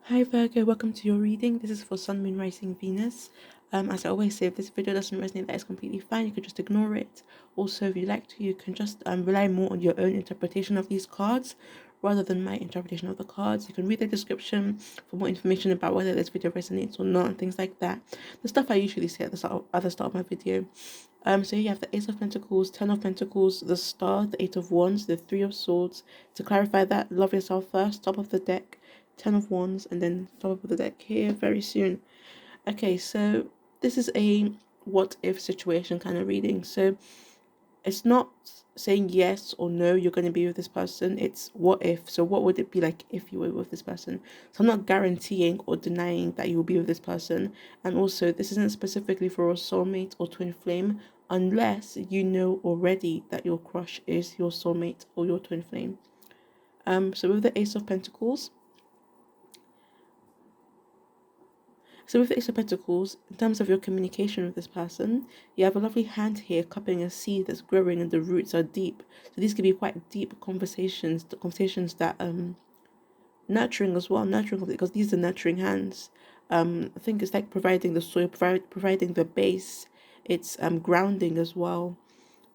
Hi Virgo, welcome to your reading. This is for Sun, Moon, Rising, Venus. As I always say, if this video doesn't resonate, that is completely fine. You can just ignore it. Also, if you like to, you can just rely more on your own interpretation of these cards rather than my interpretation of the cards. You can read the description for more information about whether this video resonates or not and things like that. The stuff I usually say at the start of my video. So you have the Ace of Pentacles, Ten of Pentacles, the Star, the Eight of Wands, the Three of Swords. To clarify that, love yourself first, top of the deck, Ten of Wands, and then top of the deck here very soon. Okay, so this is a what if situation kind of reading. So it's not saying yes or no you're going to be with this person. It's what if. So what would it be like if you were with this person? So I'm not guaranteeing or denying that you will be with this person. And also this isn't specifically for a soulmate or twin flame unless you know already that your crush is your soulmate or your twin flame. So with the Ace of Pentacles, So with the Ace of Pentacles, in terms of your communication with this person, you have a lovely hand here cupping a seed that's growing and the roots are deep. So these could be quite deep conversations, the conversations that nurturing as well, nurturing because these are nurturing hands. I think it's like providing the soil, providing the base. It's grounding as well.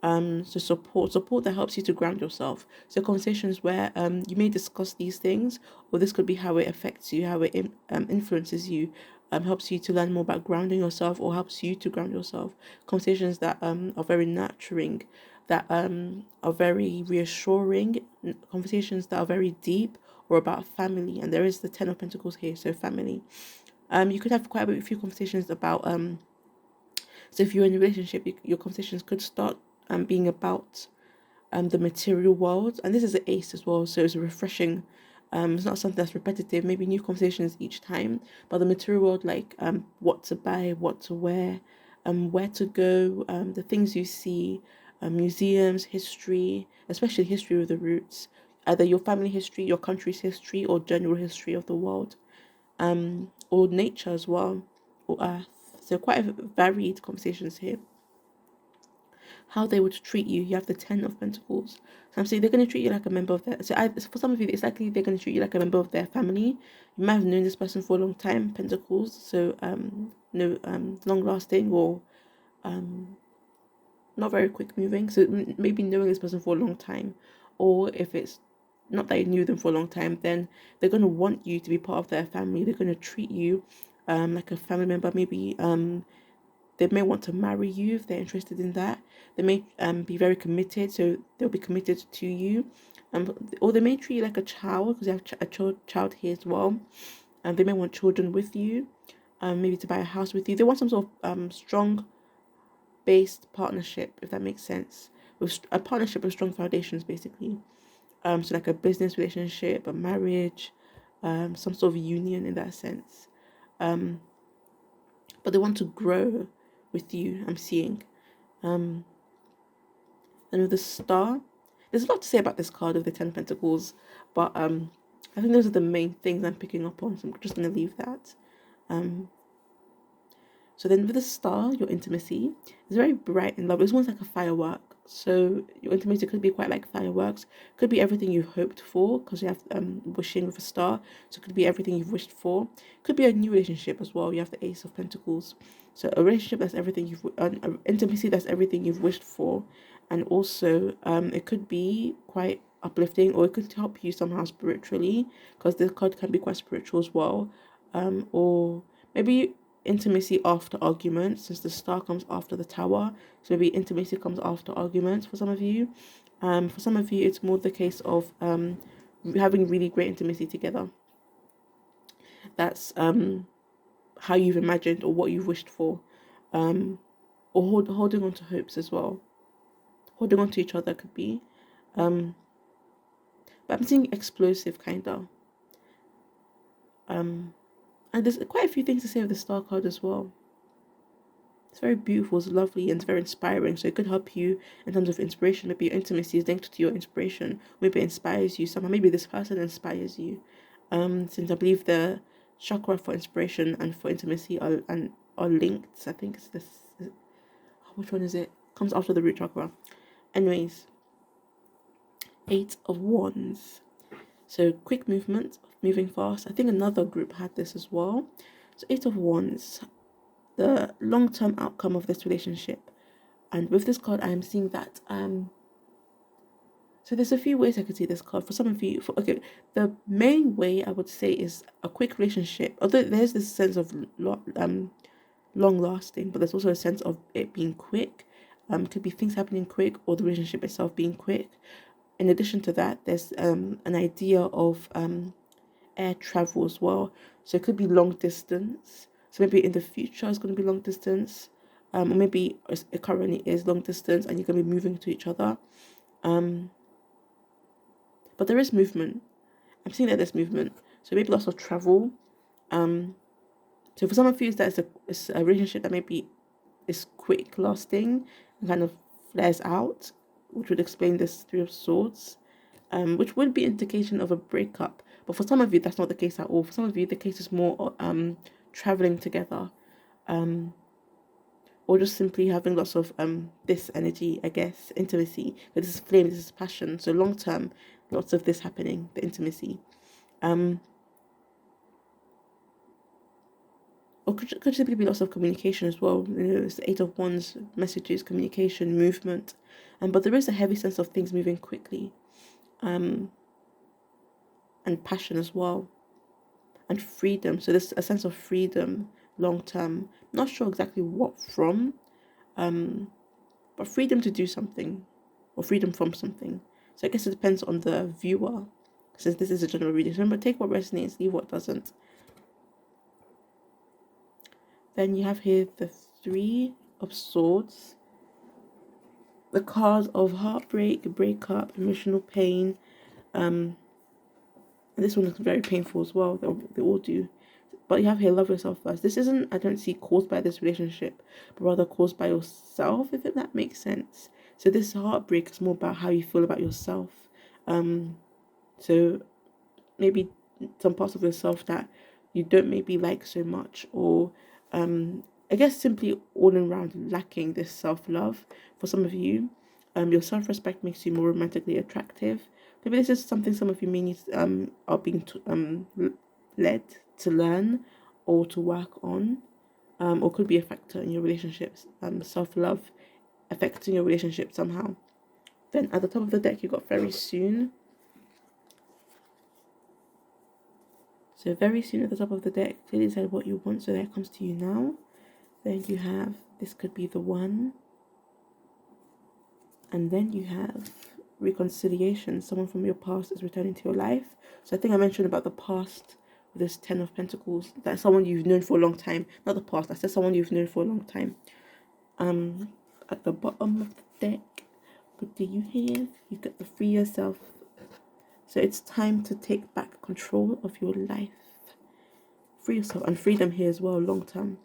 So support that helps you to ground yourself. So conversations where you may discuss these things, or this could be how it affects you, how it influences you, helps you to learn more about grounding yourself, or helps you to ground yourself. Conversations that are very nurturing, that are very reassuring, conversations that are very deep, or about family. And there is the Ten of Pentacles here, so family. You could have quite a few conversations about so if you're in a relationship, your conversations could start being about the material world, and this is an ace as well, so it's refreshing. It's not something that's repetitive, maybe new conversations each time, but the material world, like what to buy, what to wear, where to go, the things you see, museums, history, especially history with the roots, either your family history, your country's history, or general history of the world, or nature as well, or earth. So quite a varied conversations here. How they would treat you. You have the Ten of Pentacles. So I'm saying they're going to treat you like a member of their. For some of you, it's likely they're going to treat you like a member of their family. You might have known this person for a long time. Pentacles. So no long lasting or not very quick moving. So maybe knowing this person for a long time, or if it's not that you knew them for a long time, then they're going to want you to be part of their family. They're going to treat you like a family member. Maybe they may want to marry you if they're interested in that. They may be very committed, so they'll be committed to you. Or they may treat you like a child because you have a child here as well. They may want children with you, maybe to buy a house with you. They want some sort of strong based partnership, if that makes sense. With a partnership with strong foundations, basically. So like a business relationship, a marriage, some sort of union in that sense. But they want to grow with you. I'm seeing. And with the Star, there's a lot to say about this card of the Ten Pentacles, but I think those are the main things I'm picking up on. So I'm just going to leave that. So then with the Star, your intimacy is very bright and lovely. It's almost like a firework. So your intimacy could be quite like fireworks. Could be everything you've hoped for because you have wishing with a star. So it could be everything you've wished for. Could be a new relationship as well. You have the Ace of Pentacles. So a relationship that's everything you've intimacy that's everything you've wished for, and also it could be quite uplifting, or it could help you somehow spiritually because this card can be quite spiritual as well. Or maybe intimacy after arguments, since the Star comes after the Tower. So maybe intimacy comes after arguments for some of you. For some of you, it's more the case of having really great intimacy together. That's how you've imagined or what you've wished for. Or holding on to hopes as well. Holding on to each other could be. But I'm seeing explosive kind of. And there's quite a few things to say with the Star card as well. It's very beautiful, it's lovely, and it's very inspiring. So it could help you in terms of inspiration. Maybe your intimacy is linked to your inspiration. Maybe it inspires you somehow. Maybe this person inspires you. Since I believe the chakra for inspiration and for intimacy are linked. I think it's this. Which one is it? Comes after the root chakra. Anyways, Eight of Wands. So quick movement, moving fast. I think another group had this as well. So Eight of Wands, the long-term outcome of this relationship. And with this card, I am seeing that so there's a few ways I could see this card. For some of you, okay, the main way I would say is a quick relationship. Although there's this sense of long lasting, but there's also a sense of it being quick. Could be things happening quick or the relationship itself being quick. In addition to that, there's an idea of air travel as well. So it could be long distance. So maybe in the future it's going to be long distance, or maybe it currently is long distance, and you're going to be moving to each other. But there is movement. I'm seeing that there's movement. So maybe lots of travel. So for some of you, it's a relationship that maybe is quick lasting and kind of flares out, which would explain this Three of Swords, which would be indication of a breakup. But for some of you, that's not the case at all. For some of you, the case is more traveling together, or just simply having lots of this energy, I guess, intimacy. But this is flame, this is passion. So long term, lots of this happening, the intimacy. Or could simply be lots of communication as well. You know, it's the Eight of Wands, messages, communication, movement. But there is a heavy sense of things moving quickly. And passion as well. And freedom. So there's a sense of freedom long term. Not sure exactly what from. But freedom to do something. Or freedom from something. So I guess it depends on the viewer. Since this is a general reading. So remember, take what resonates, leave what doesn't. Then you have here the Three of Swords. The card of heartbreak, breakup, emotional pain. And this one is very painful as well. They all do. But you have here, love yourself first. This isn't, I don't see, caused by this relationship, but rather caused by yourself, if that makes sense. So this heartbreak is more about how you feel about yourself. So maybe some parts of yourself that you don't maybe like so much, or I guess simply all around lacking this self-love. For some of you, your self-respect makes you more romantically attractive. Maybe this is something some of you may need are being led to learn or to work on, or could be a factor in your relationships. Self-love affecting your relationship somehow. Then at the top of the deck, you got very soon. So very soon at the top of the deck, clearly decide what you want. So that comes to you now. Then you have, this could be the one. And then you have reconciliation. Someone from your past is returning to your life. So I think I mentioned about the past with this Ten of Pentacles. That's someone you've known for a long time. Not the past, I said someone you've known for a long time. At the bottom of the deck, what do you have? You get to free yourself. So it's time to take back control of your life. Free yourself, and freedom here as well, long term.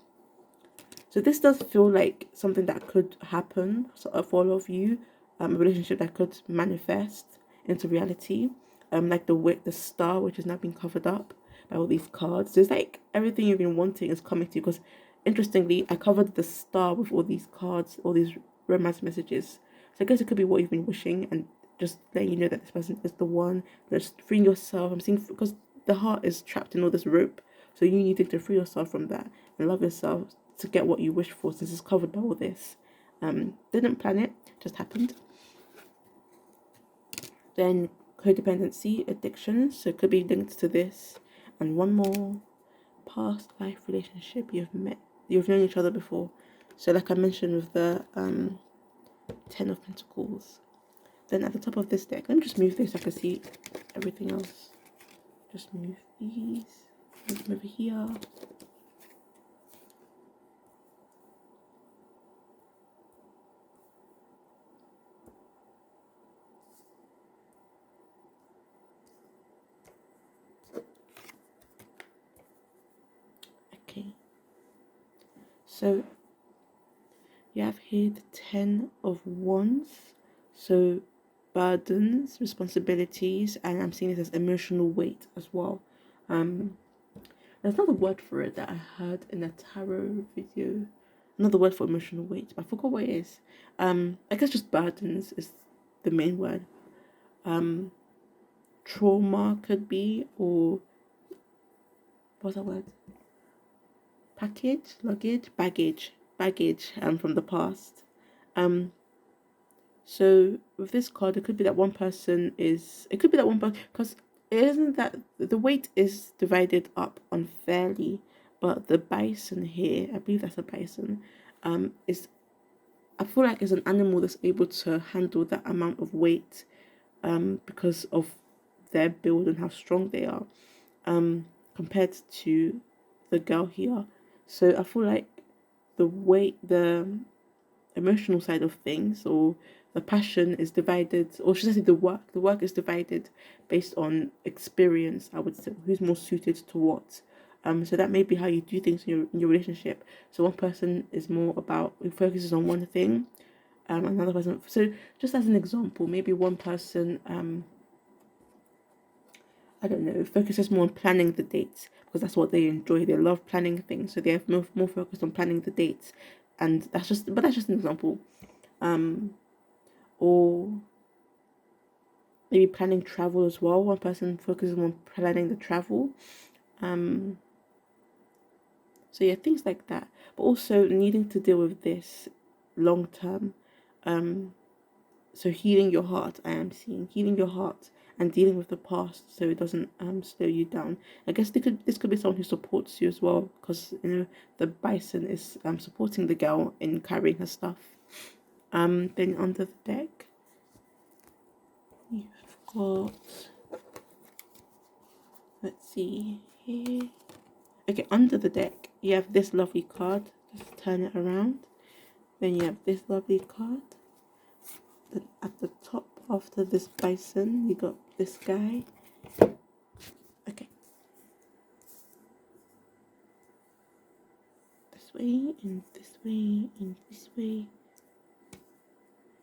So this does feel like something that could happen for all of you. A relationship that could manifest into reality. Like the star, which is now being covered up by all these cards. So it's like everything you've been wanting is coming to you. Because interestingly, I covered the star with all these cards, all these romance messages. So I guess it could be what you've been wishing, and just letting you know that this person is the one. Just freeing yourself. I'm seeing, because the heart is trapped in all this rope. So you need to free yourself from that and love yourself to get what you wish for, since it's covered by all this. Didn't plan it, just happened. Then codependency, addiction, so it could be linked to this. And one more, past life relationship you've known each other before. So like I mentioned with the Ten of Pentacles. Then at the top of this deck, let me just move this so I can see everything else. Just move these, move them over here. Okay. So you have here the Ten of Wands. So burdens, responsibilities, and I'm seeing this as emotional weight as well. There's another word for it that I heard in a tarot video. Another word for emotional weight, but I forgot what it is. I guess just burdens is the main word. trauma could be, or what's that word? Baggage from the past. Um, so with this card, it could be that one person is. It could be that one person, because it isn't that the weight is divided up unfairly, but the bison here, I believe that's a bison, is, I feel like, it's an animal that's able to handle that amount of weight, because of their build and how strong they are, compared to the girl here. So I feel like the emotional side of things, or the passion, is divided, or should I say the work is divided based on experience, I would say, who's more suited to what. So that may be how you do things in your relationship. So one person is more about, who focuses on one thing, another person. So just as an example, maybe one person, I don't know, focuses more on planning the dates, because that's what they enjoy. They love planning things, so they have more focused on planning the dates, and that's just an example. Or maybe planning travel as well. One person focuses on planning the travel. Um, so yeah, things like that. But also needing to deal with this long term. Um, so healing your heart, I am seeing healing your heart and dealing with the past, so it doesn't slow you down. I guess this could be someone who supports you as well, because the bison is supporting the girl in carrying her stuff. Then under the deck, you've got, let's see here. Okay, under the deck, you have this lovely card. Just turn it around. Then you have this lovely card. Then at the top, after this bison, you got this guy. Okay. This way, and this way, and this way.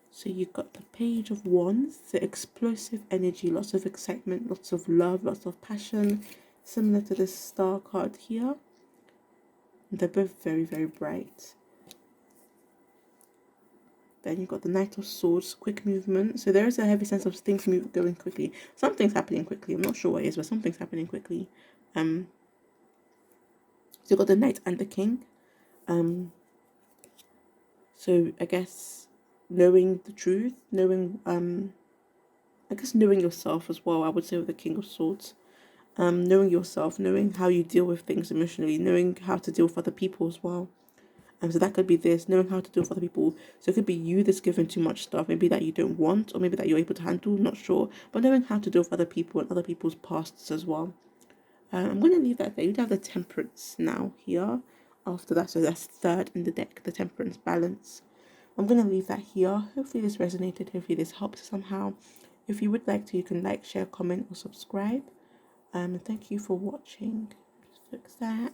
So you got the Page of Wands, the explosive energy, lots of excitement, lots of love, lots of passion, similar to this star card here. They're both very, very bright. Then you've got the Knight of Swords, quick movement. So there is a heavy sense of things going quickly. Something's happening quickly. I'm not sure what it is, but something's happening quickly. So you've got the Knight and the King. So I guess knowing the truth, knowing yourself as well, I would say, with the King of Swords. Knowing yourself, knowing how you deal with things emotionally, knowing how to deal with other people as well. So that could be this, knowing how to deal with other people. So it could be you that's given too much stuff, maybe that you don't want, or maybe that you're able to handle, not sure. But knowing how to deal with other people and other people's pasts as well. I'm going to leave that there. You'd have the Temperance now here after that. So that's third in the deck, the Temperance balance. I'm going to leave that here. Hopefully this resonated. Hopefully this helped somehow. If you would like to, you can like, share, comment, or subscribe. Thank you for watching. Just fix that.